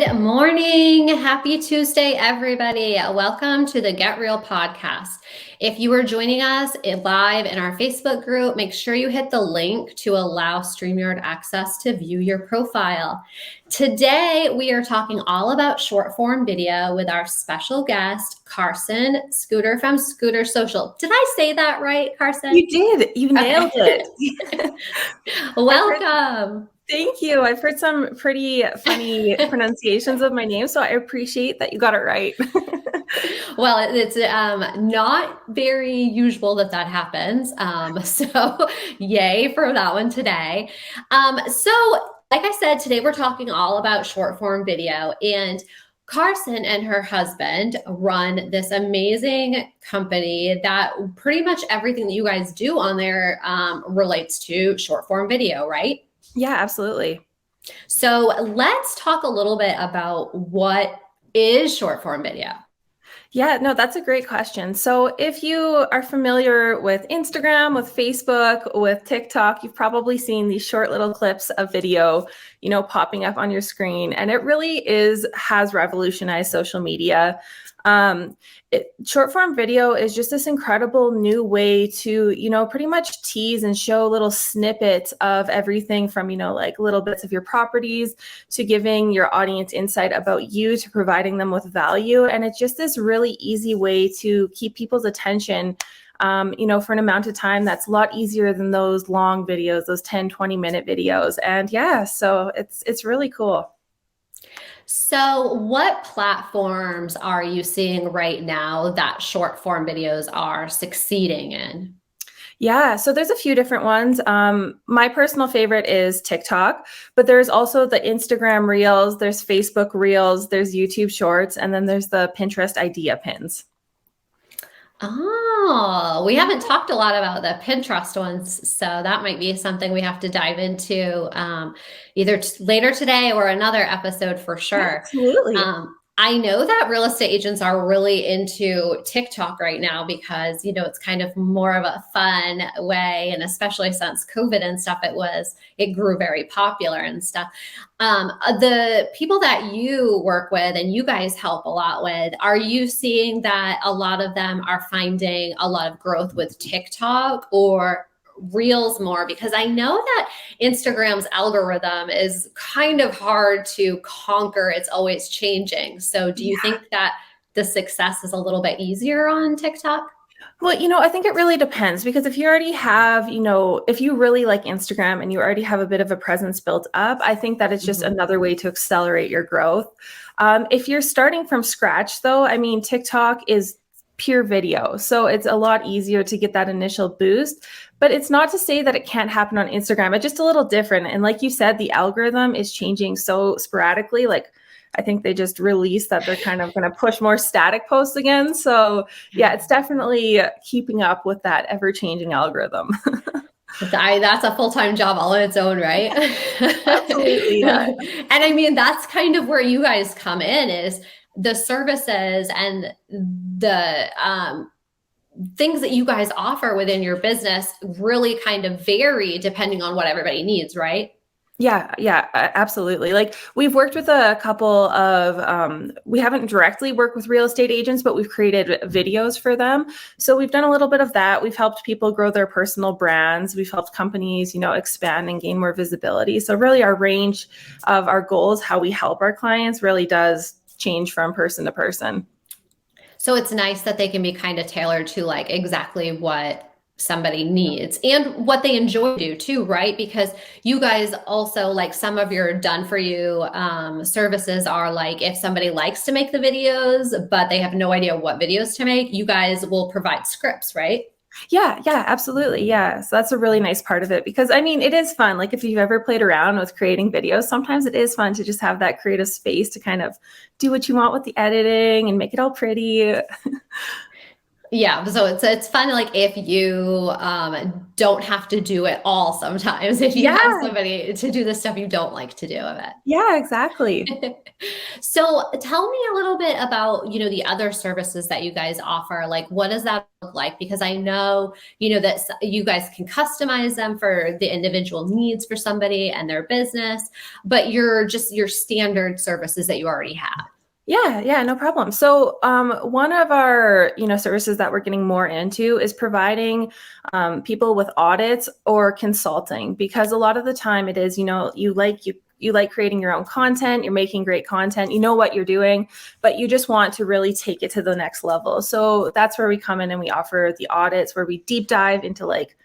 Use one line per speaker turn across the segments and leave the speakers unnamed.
Good morning. Happy Tuesday, everybody. Welcome to the Get Real podcast. If you are joining us live in our Facebook group, make sure you hit the link to allow StreamYard access to view your profile. Today, we are talking all about short form video with our special guest, Karsyn, Skuter from Skuter Social. Did I say that right, Karsyn?
You did. You nailed it.
Welcome.
Thank you. I've heard some pretty funny pronunciations of my name, so I appreciate that you got it right.
Well, it's not very usual that happens. So yay for that one today. So like I said, today we're talking all about short form video, and Karsyn and her husband run this amazing company that pretty much everything that you guys do on there relates to short form video, right?
Yeah, absolutely.
So let's talk a little bit about what is short form video.
Yeah, no, that's a great question. So if you are familiar with Instagram, with Facebook, with TikTok, you've probably seen these short little clips of video, popping up on your screen. And it really has revolutionized social media. Short form video is just this incredible new way to, pretty much tease and show little snippets of everything from, like little bits of your properties to giving your audience insight about you to providing them with value. And it's just this really easy way to keep people's attention, for an amount of time that's a lot easier than those long videos, those 10, 20-minute videos. And yeah, so it's really cool.
So what platforms are you seeing right now that short form videos are succeeding in?
Yeah, so there's a few different ones. My personal favorite is TikTok, but there's also the Instagram Reels, there's Facebook Reels, there's YouTube Shorts, and then there's the Pinterest Idea Pins.
Oh, we haven't talked a lot about the Pinterest ones, so that might be something we have to dive into either later today or another episode for sure.
Absolutely.
I know that real estate agents are really into TikTok right now because, it's kind of more of a fun way. And especially since COVID and stuff, it grew very popular and stuff. The people that you work with and you guys help a lot with, are you seeing that a lot of them are finding a lot of growth with TikTok or Reels more? Because I know that Instagram's algorithm is kind of hard to conquer. It's always changing. So do you think that the success is a little bit easier on TikTok?
Well, I think it really depends, because if you already have, if you really like Instagram and you already have a bit of a presence built up, I think that it's just another way to accelerate your growth. If you're starting from scratch, though, TikTok is pure video. So it's a lot easier to get that initial boost, but it's not to say that it can't happen on Instagram. It's just a little different. And like you said, the algorithm is changing so sporadically. Like, I think they just released that they're kind of going to push more static posts again. So yeah, it's definitely keeping up with that ever-changing algorithm.
That's a full-time job all on its own, right?
Absolutely. Yeah.
And that's kind of where you guys come in, is the services and the things that you guys offer within your business really kind of vary depending on what everybody needs, right?
Yeah, absolutely. Like, we've worked with a couple of, we haven't directly worked with real estate agents, but we've created videos for them. So we've done a little bit of that. We've helped people grow their personal brands. We've helped companies, expand and gain more visibility. So really our range of our goals, how we help our clients, really does change from person to person.
So it's nice that they can be kind of tailored to like exactly what somebody needs and what they enjoy to do too, right? Because you guys also, like, some of your done for you services are like, if somebody likes to make the videos, but they have no idea what videos to make, you guys will provide scripts, right?
Yeah, absolutely. Yeah. So that's a really nice part of it, because it is fun. Like, if you've ever played around with creating videos, sometimes it is fun to just have that creative space to kind of do what you want with the editing and make it all pretty.
Yeah, so it's fun like if you don't have to do it all sometimes, if you have
Yeah,
somebody to do the stuff you don't like to do of
yeah, exactly.
it. So tell me a little bit about, the other services that you guys offer. Like, what does that look like? Because I know, that you guys can customize them for the individual needs for somebody and their business, but you're just your standard services that you already have.
Yeah, yeah, no problem. So, one of our, services that we're getting more into is providing people with audits or consulting, because a lot of the time it is, you like creating your own content, you're making great content, you know what you're doing, but you just want to really take it to the next level. So that's where we come in and we offer the audits where we deep dive into like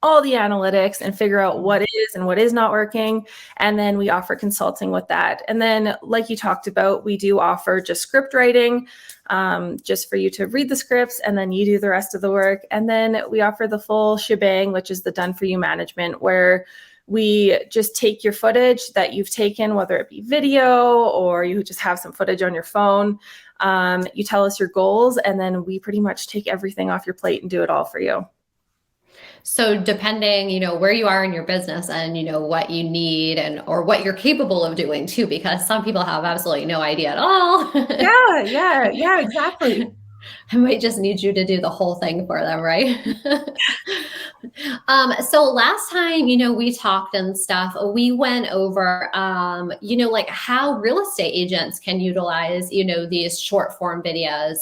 all the analytics and figure out what is and what is not working. And then we offer consulting with that. And then, like you talked about, we do offer just script writing, just for you to read the scripts and then you do the rest of the work. And then we offer the full shebang, which is the done for you management, where we just take your footage that you've taken, whether it be video or you just have some footage on your phone. You tell us your goals, and then we pretty much take everything off your plate and do it all for you.
So depending, where you are in your business and what you need and or what you're capable of doing too, because some people have absolutely no idea at all.
Yeah, yeah, yeah, exactly.
I might just need you to do the whole thing for them, right? So last time, we talked and stuff, we went over, like how real estate agents can utilize, these short form videos.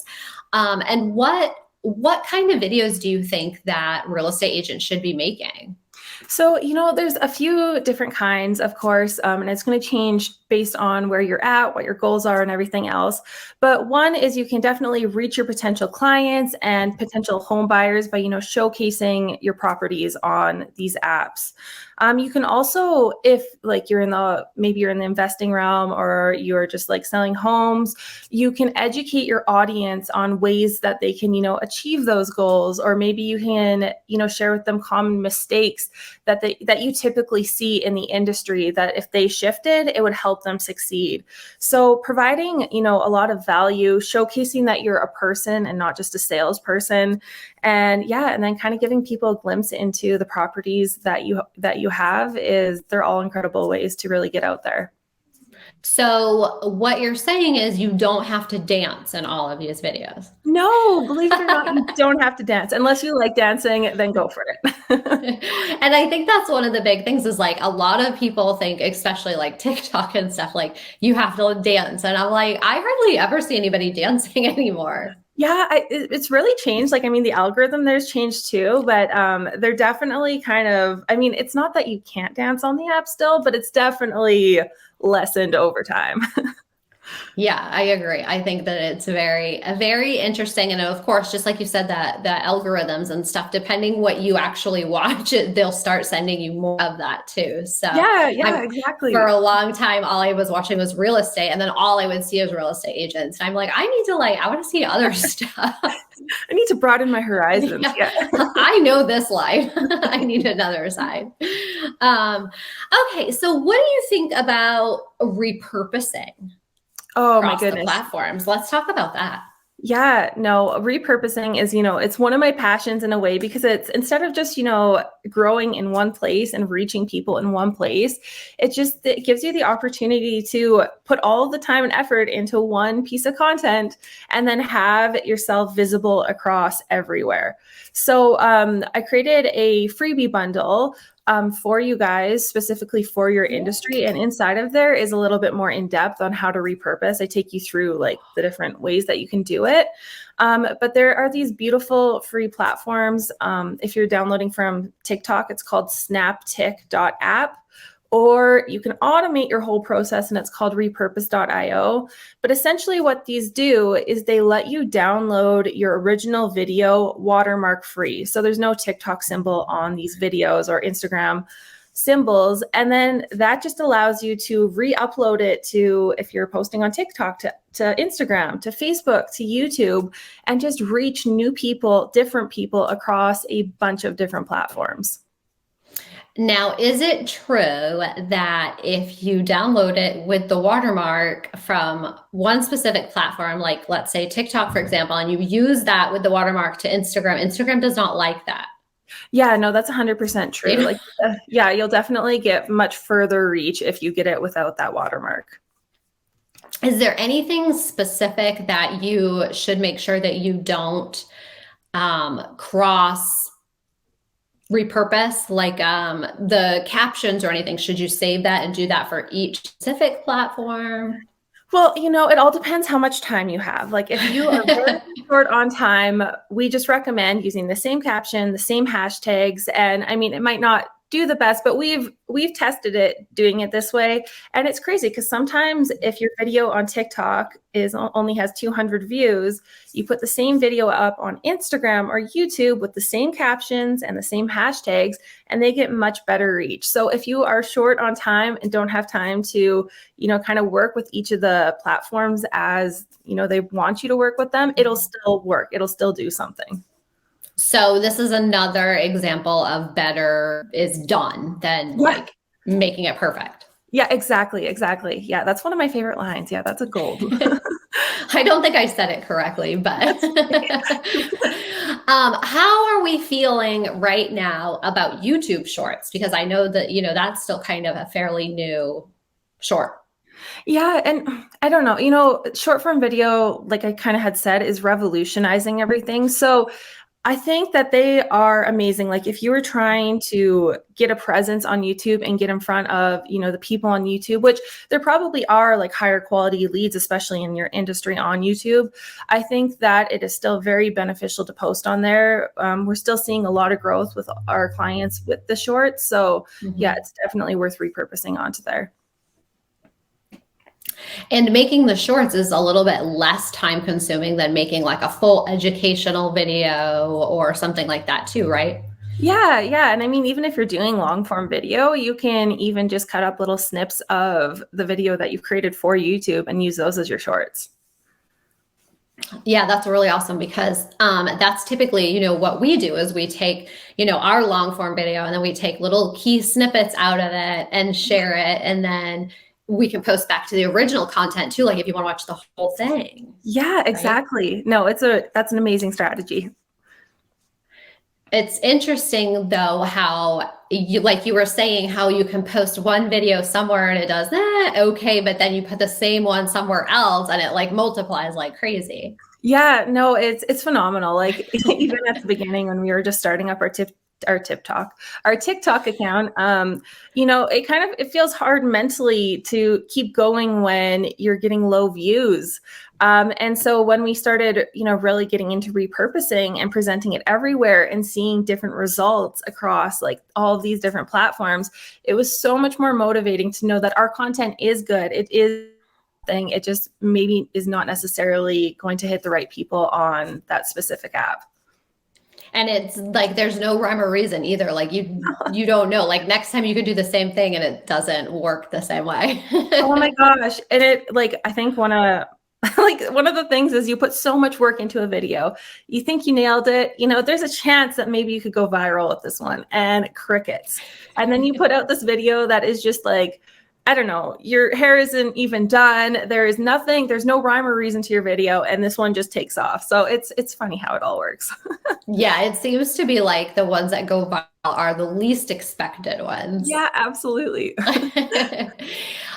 And what kind of videos do you think that real estate agents should be making?
So, there's a few different kinds, of course, and it's going to change based on where you're at, what your goals are, and everything else. But one is you can definitely reach your potential clients and potential home buyers by, showcasing your properties on these apps. You can also, if like maybe you're in the investing realm or you're just like selling homes, you can educate your audience on ways that they can, achieve those goals, or maybe you can, share with them common mistakes that you typically see in the industry that if they shifted, it would help them succeed. So providing, a lot of value, showcasing that you're a person and not just a salesperson. And yeah, and then kind of giving people a glimpse into the properties that you have they're all incredible ways to really get out there.
So what you're saying is you don't have to dance in all of these videos.
No, believe it or not, you don't have to dance. Unless you like dancing, then go for it.
And I think that's one of the big things is like a lot of people think, especially like TikTok and stuff, like you have to dance. And I'm like, I hardly ever see anybody dancing anymore.
Yeah, it's really changed. Like, I mean, the algorithm there's changed too, but they're definitely kind of, I mean, it's not that you can't dance on the app still, but it's definitely lessened over time.
Yeah, I agree. I think that it's very interesting. And of course, just like you said, that the algorithms and stuff, depending what you actually watch, they'll start sending you more of that too. So
Yeah, yeah,
I'm, for
exactly.
a long time, all I was watching was real estate, and then all I would see was real estate agents. And I'm like, I want to see other stuff.
I need to broaden my horizons.
Yeah,
Yeah.
I know this life. I need another side. Um, okay, so what do you think about repurposing
Oh my
across the
goodness.
platforms? Let's talk about that.
Yeah, no, repurposing is, it's one of my passions in a way, because it's instead of just, growing in one place and reaching people in one place, it gives you the opportunity to put all of the time and effort into one piece of content and then have yourself visible across everywhere. So I created a freebie bundle for you guys, specifically for your industry. And inside of there is a little bit more in depth on how to repurpose. I take you through like the different ways that you can do it. But there are these beautiful free platforms. If you're downloading from TikTok, it's called snaptic.app. Or you can automate your whole process, and it's called repurpose.io. But essentially what these do is they let you download your original video watermark free. So there's no TikTok symbol on these videos or Instagram symbols. And then that just allows you to re-upload it to, if you're posting on TikTok, to Instagram, to Facebook, to YouTube, and just reach new people, different people across a bunch of different platforms.
Now, is it true that if you download it with the watermark from one specific platform, like let's say TikTok, for example, and you use that with the watermark to Instagram, Instagram does not like that?
Yeah, no, that's 100% true.
You
Like, yeah, you'll definitely get much further reach if you get it without that watermark.
Is there anything specific that you should make sure that you don't cross repurpose, like the captions or anything? Should you save that and do that for each specific platform?
Well, it all depends how much time you have. Like if you are very short on time, we just recommend using the same caption, the same hashtags. And I mean, it might not do the best, but we've tested it doing it this way. And it's crazy because sometimes if your video on TikTok only has 200 views, you put the same video up on Instagram or YouTube with the same captions and the same hashtags, and they get much better reach. So if you are short on time and don't have time to, kind of work with each of the platforms as, they want you to work with them, it'll still work. It'll still do something.
So this is another example of better is done than like making it perfect.
Yeah, exactly. Yeah, that's one of my favorite lines. Yeah, that's a gold.
I don't think I said it correctly, but how are we feeling right now about YouTube Shorts? Because I know that, that's still kind of a fairly new short.
Yeah, and I don't know, short form video, like I kind of had said, is revolutionizing everything. So I think that they are amazing. Like if you were trying to get a presence on YouTube and get in front of, the people on YouTube, which there probably are like higher quality leads, especially in your industry on YouTube, I think that it is still very beneficial to post on there. We're still seeing a lot of growth with our clients with the shorts. So yeah, it's definitely worth repurposing onto there.
And making the shorts is a little bit less time consuming than making like a full educational video or something like that too, right?
Yeah. And I mean, even if you're doing long form video, you can even just cut up little snips of the video that you've created for YouTube and use those as your shorts.
Yeah, that's really awesome because that's typically, what we do is we take, our long form video and then we take little key snippets out of it and share it. And then we can post back to the original content too, like if you want to watch the whole thing.
Yeah, exactly. Right? No, that's an amazing strategy.
It's interesting though how like you were saying, how you can post one video somewhere and it does okay, but then you put the same one somewhere else and it like multiplies like crazy.
Yeah, no, it's phenomenal. Like even at the beginning when we were just starting up our TikTok account, it feels hard mentally to keep going when you're getting low views. And so when we started, really getting into repurposing and presenting it everywhere and seeing different results across like all of these different platforms, it was so much more motivating to know that our content is good. It is thing. It just maybe is not necessarily going to hit the right people on that specific app.
And it's like there's no rhyme or reason either. Like you don't know. Like next time you could do the same thing and it doesn't work the same way.
Oh my gosh. And I think one of the things is you put so much work into a video. You think you nailed it. There's a chance that maybe you could go viral with this one, and crickets. And then you put out this video that is just like, I don't know, your hair isn't even done. There is nothing, there's no rhyme or reason to your video. And this one just takes off. So it's funny how it all works.
Yeah, it seems to be like the ones that go viral are the least expected ones.
Yeah, absolutely.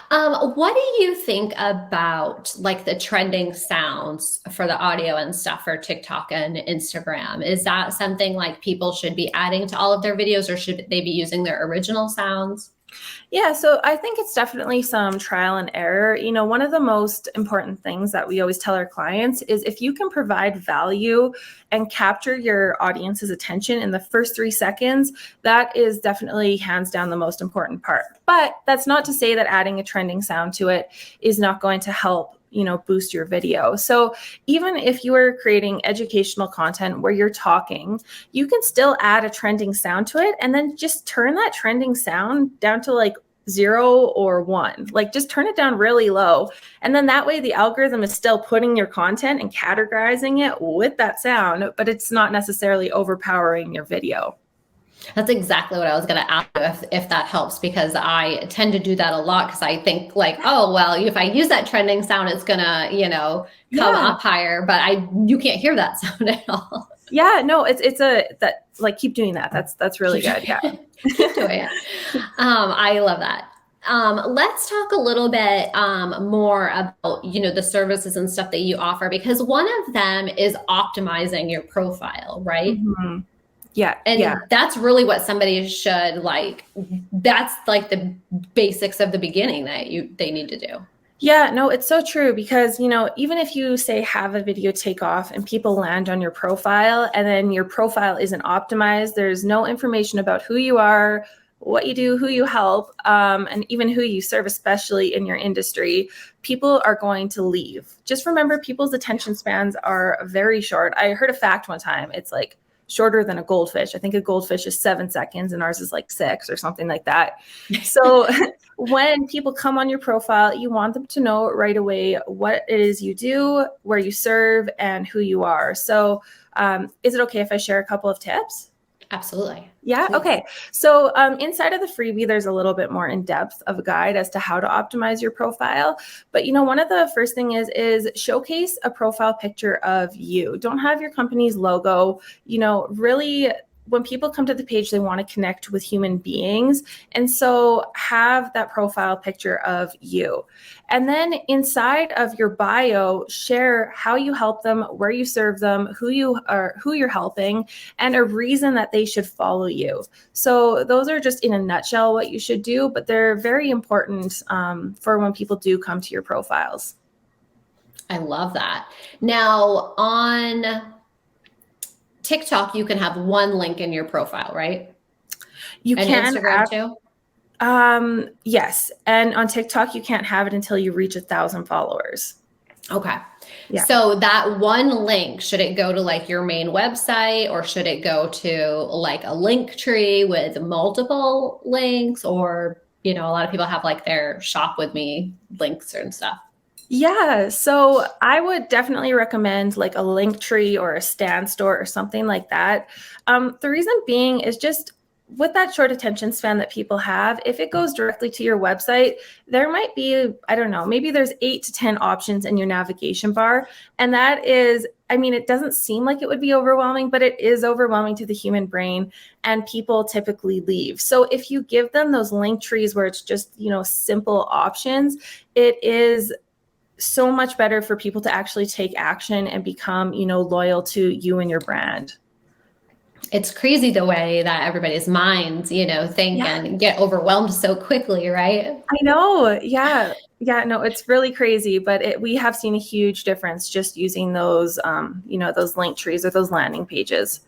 What do you think about like the trending sounds for the audio and stuff for TikTok and Instagram? Is that something like people should be adding to all of their videos, or should they be using their original sounds?
Yeah, so I think it's definitely some trial and error. One of the most important things that we always tell our clients is if you can provide value and capture your audience's attention in the first 3 seconds, that is definitely hands down the most important part. But that's not to say that adding a trending sound to it is not going to help boost your video. So even if you are creating educational content where you're talking, you can still add a trending sound to it and then just turn that trending sound down to like 0 or 1. Like just turn it down really low. And then that way the algorithm is still putting your content and categorizing it with that sound, but it's not necessarily overpowering your video.
That's exactly what I was going to ask you if that helps, because I tend to do that a lot because I think like, oh, well, if I use that trending sound, it's going to, come
Yeah.
up higher, but you can't hear that sound at all.
Yeah, no, it's that like keep doing that. That's really
Keep
good.
doing
Yeah.
it. Keep doing it. I love that. Let's talk a little bit more about, the services and stuff that you offer, because one of them is optimizing your profile, right?
Mhm. Yeah, yeah.
And that's really what somebody should like. That's like the basics of the beginning that they need to do.
Yeah, no, it's so true because, even if you say have a video take off and people land on your profile and then your profile isn't optimized, there's no information about who you are, what you do, who you help, and even who you serve, especially in your industry, people are going to leave. Just remember, people's attention spans are very short. I heard a fact one time. It's like shorter than a goldfish. I think a goldfish is 7 seconds and ours is like 6 or something like that. So when people come on your profile, you want them to know right away what it is you do, where you serve, and who you are. So is it okay if I share a couple of tips?
Absolutely.
Yeah.
Please.
Okay. So inside of the freebie, there's a little bit more in depth of a guide as to how to optimize your profile. But one of the first thing is showcase a profile picture of you. Don't have your company's logo. Really, when people come to the page, they want to connect with human beings, and so have that profile picture of you. And then inside of your bio, share how you help them, where you serve them, who you're helping, and a reason that they should follow you. So those are just in a nutshell what you should do, but they're very important for when people do come to your profiles.
I love that. Now, on TikTok, you can have one link in your profile, right?
You
And
can
Instagram too?
yes. And on TikTok, you can't have it until you reach 1,000 followers.
Okay.
Yeah.
So that one link, should it go to like your main website, or should it go to like a link tree with multiple links? Or, a lot of people have like their shop with me links and stuff.
Yeah, so I would definitely recommend like a link tree or a stand store or something like that. The reason being is just with that short attention span that people have, if it goes directly to your website, there might be, I don't know, maybe there's 8 to 10 options in your navigation bar. And that is, it doesn't seem like it would be overwhelming, but it is overwhelming to the human brain, and people typically leave. So if you give them those link trees where it's just, simple options, it is so much better for people to actually take action and become, loyal to you and your brand.
It's crazy the way that everybody's minds, think
Yeah,
and get overwhelmed so quickly, right?
I know. Yeah. Yeah, no, it's really crazy, but we have seen a huge difference just using those, those link trees or those landing pages.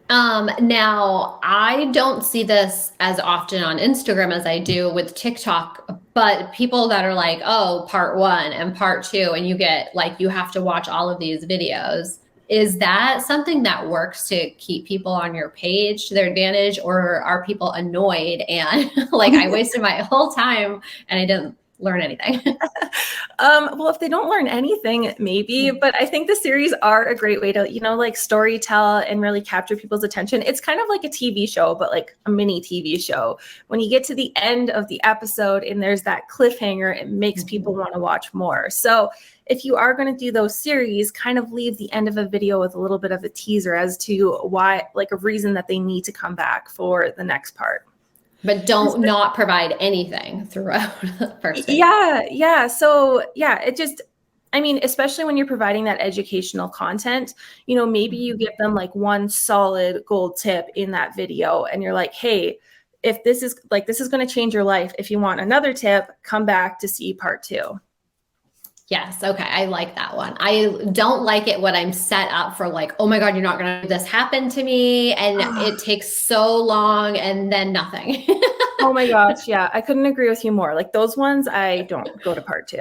Now I don't see this as often on Instagram as I do with TikTok, but people that are like, oh, part 1 and part 2, and you get like, you have to watch all of these videos. Is that something that works to keep people on your page to their advantage, or are people annoyed and like, I wasted my whole time and I didn't learn anything?
Well, if they don't learn anything, maybe, but I think the series are a great way to, like story tell and really capture people's attention. It's kind of like a TV show, but like a mini TV show. When you get to the end of the episode and there's that cliffhanger, it makes people want to watch more. So if you are going to do those series, kind of leave the end of a video with a little bit of a teaser as to why, like a reason that they need to come back for the next part.
But don't not provide anything throughout the first video.
Yeah. So yeah, it just, especially when you're providing that educational content, maybe you give them like one solid gold tip in that video and you're like, hey, if this is going to change your life, if you want another tip, come back to see part 2.
Yes. Okay. I like that one. I don't like it when I'm set up for like, oh my God, you're not going to have this happen to me. And it takes so long and then nothing.
Oh my gosh. Yeah. I couldn't agree with you more. Like those ones, I don't go to part 2.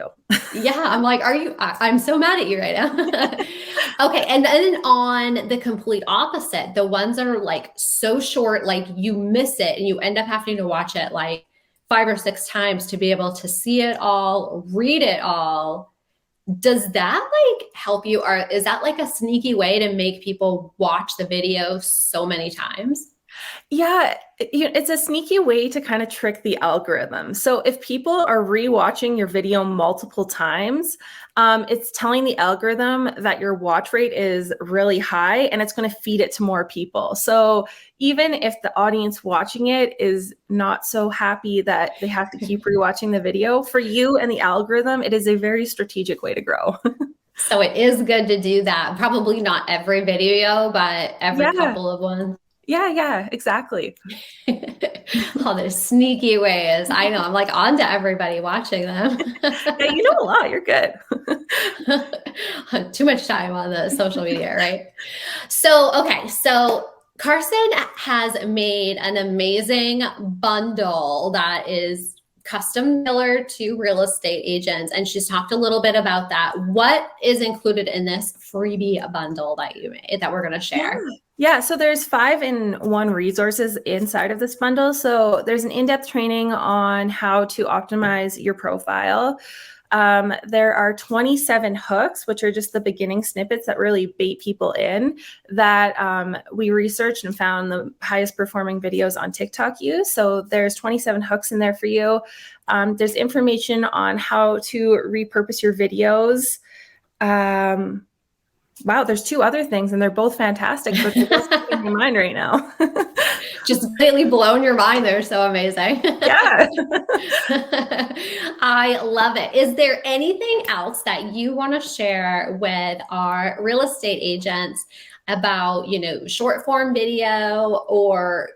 Yeah. I'm like, I'm so mad at you right now. Okay. And then on the complete opposite, the ones that are like so short, like you miss it and you end up having to watch it like 5 or 6 times to be able to see it all, read it all. Does that like help you, or is that like a sneaky way to make people watch the video so many times?
Yeah, it's a sneaky way to kind of trick the algorithm. So if people are rewatching your video multiple times, it's telling the algorithm that your watch rate is really high and it's going to feed it to more people. So even if the audience watching it is not so happy that they have to keep rewatching the video, for you and the algorithm, it is a very strategic way to grow.
So it is good to do that. Probably not every video, but every
Yeah,
couple of ones.
yeah, exactly.
All those sneaky ways. I know. I'm like on to everybody watching them.
Yeah, you know a lot. You're good.
Too much time on the social media, right? So, okay. So Karsyn has made an amazing bundle that is custom tailored to real estate agents. And she's talked a little bit about that. What is included in this freebie bundle that you made that we're going to share?
Yeah, so there's 5-in-1 resources inside of this bundle. So there's an in-depth training on how to optimize your profile. There are 27 hooks, which are just the beginning snippets that really bait people in, that we researched and found the highest performing videos on TikTok use. So there's 27 hooks in there for you. There's information on how to repurpose your videos. Wow, there's 2 other things and they're both fantastic, but they're both in my mind right now.
Just completely blown your mind. They're so amazing.
Yeah.
I love it. Is there anything else that you want to share with our real estate agents about, short form video, or,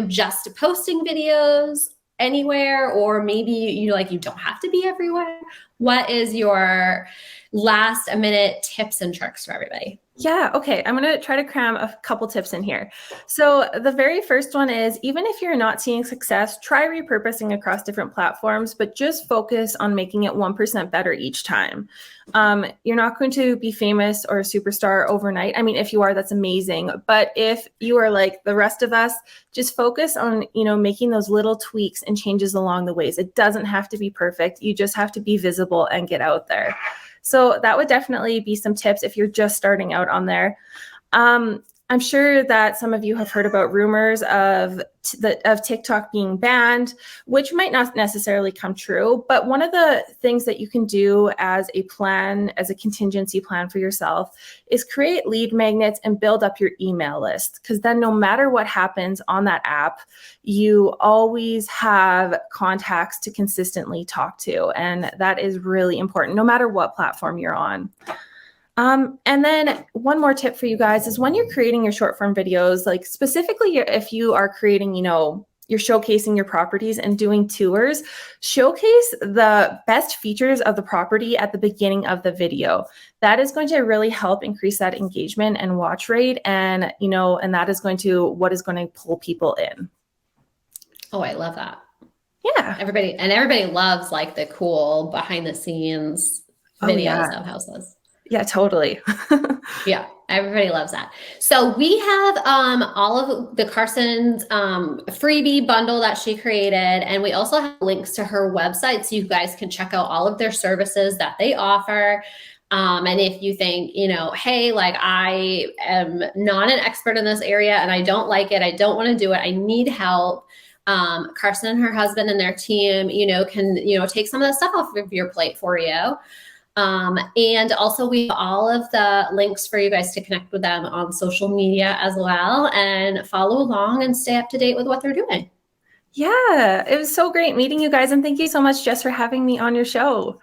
just posting videos anywhere, or maybe you don't have to be everywhere? What is your last minute tips and tricks for everybody?
Yeah, okay. I'm going to try to cram a couple tips in here. So the very first one is, even if you're not seeing success, try repurposing across different platforms, but just focus on making it 1% better each time. You're not going to be famous or a superstar overnight. I mean, if you are, that's amazing. But if you are like the rest of us, just focus on, making those little tweaks and changes along the ways. It doesn't have to be perfect. You just have to be visible and get out there. So that would definitely be some tips if you're just starting out on there. I'm sure that some of you have heard about rumors of TikTok being banned, which might not necessarily come true. But one of the things that you can do as a plan, as a contingency plan for yourself, is create lead magnets and build up your email list. Because then no matter what happens on that app, you always have contacts to consistently talk to. And that is really important, no matter what platform you're on. And then one more tip for you guys is, when you're creating your short form videos, like specifically if you are creating, you're showcasing your properties and doing tours, showcase the best features of the property at the beginning of the video. That is going to really help increase that engagement and watch rate. And, and that is what is going to pull people in.
Oh, I love that.
Yeah.
Everybody loves like the cool behind the scenes videos of houses.
Yeah, totally.
Yeah, everybody loves that. So we have all of the Karsyn's freebie bundle that she created, and we also have links to her website so you guys can check out all of their services that they offer. And if you think, hey, like I am not an expert in this area and I don't like it, I don't want to do it, I need help. Karsyn and her husband and their team, can, take some of the stuff off of your plate for you. And also we have all of the links for you guys to connect with them on social media as well, and follow along and stay up to date with what they're doing.
Yeah, it was so great meeting you guys. And thank you so much, Jess, for having me on your show.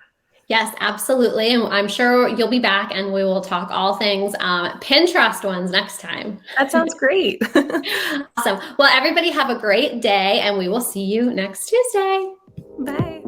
Yes, absolutely. And I'm sure you'll be back and we will talk all things Pinterest ones next time.
That sounds great.
Awesome. Well, everybody have a great day and we will see you next Tuesday.
Bye.